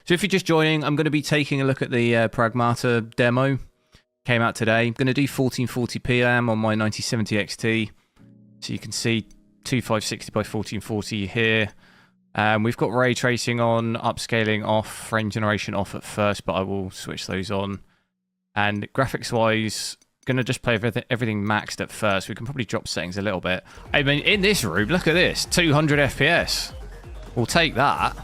So if you're just joining, I'm going to be taking a look at the Pragmata demo. Came out today. I'm going to do 1440p AM on my 9070 XT. So you can see 2560 by 1440 here. We've got ray tracing on, upscaling off, frame generation off at first, but I will switch those on. And graphics-wise, going to just play everything maxed at first. We can probably drop settings a little bit. I mean, in this room, look at this, 200 FPS. We'll take that.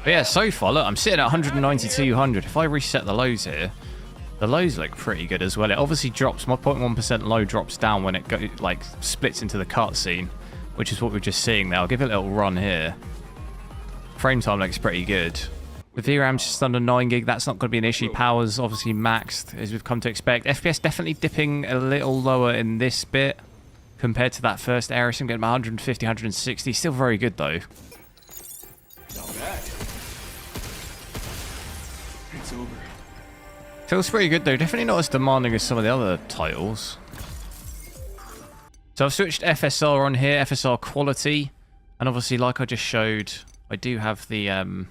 But yeah, so far, look, I'm sitting at 190, 200. If I reset the lows here, the lows look pretty good as well. It obviously drops, my 0.1% low drops down when it like splits into the cutscene, which is what we're just seeing there. I'll give it a little run here. Frame time looks pretty good. With VRAM's just under 9 gig, that's not going to be an issue. Power's obviously maxed, as we've come to expect. FPS definitely dipping a little lower in this bit compared to that first area. So I'm getting about 150, 160. Still very good though. It's over. Feels pretty good though. Definitely not as demanding as some of the other titles. So I've switched FSR on here, FSR quality. And obviously, like I just showed, I do have the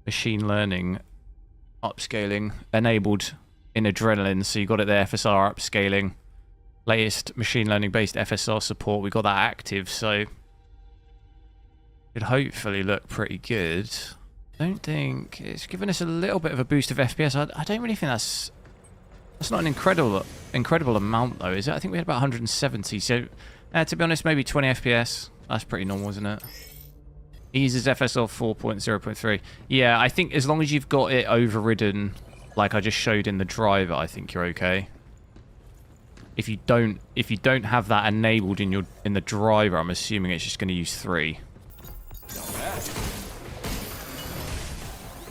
machine learning upscaling enabled in Adrenaline. So you got it there, FSR upscaling. Latest machine learning based FSR support. We got that active, so it hopefully look pretty good. I don't think it's given us a little bit of a boost of FPS. I don't really think that's not an incredible amount though, is it? I think we had about 170. So to be honest, maybe 20 FPS. That's pretty normal, isn't it? Eases FSR 4.0.3. Yeah, I think as long as you've got it overridden, like I just showed in the driver, I think you're okay. If you don't have that enabled in the driver, I'm assuming it's just going to use 3.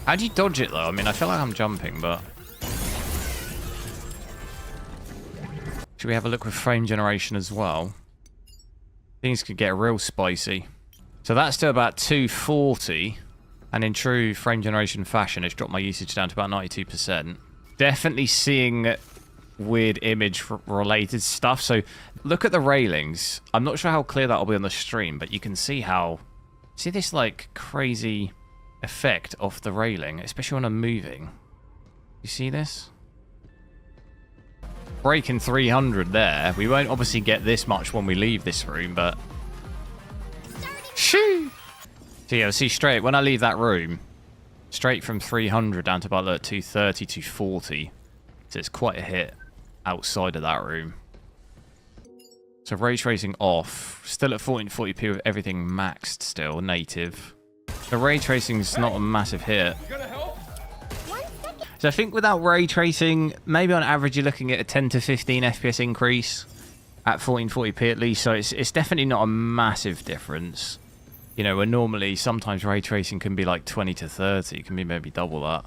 How do you dodge it though? I mean, I feel like I'm jumping, but should we have a look with frame generation as well? Things could get real spicy. So that's to about 240, and in true frame generation fashion, it's dropped my usage down to about 92%. Definitely seeing weird image related stuff. So look at the railings. I'm not sure how clear that'll be on the stream, but you can see this like crazy effect off the railing, especially when I'm moving. You see this? Breaking 300 there. We won't obviously get this much when we leave this room, but shoo! So yeah, see straight when I leave that room, straight from 300 down to about 230, 240. So it's quite a hit outside of that room. So ray tracing off, still at 1440p with everything maxed still, native. The ray tracing's not a massive hit. So I think without ray tracing, maybe on average you're looking at a 10 to 15 FPS increase at 1440p at least. So it's definitely not a massive difference. You know, where normally sometimes ray tracing can be like 20 to 30, it can be maybe double that.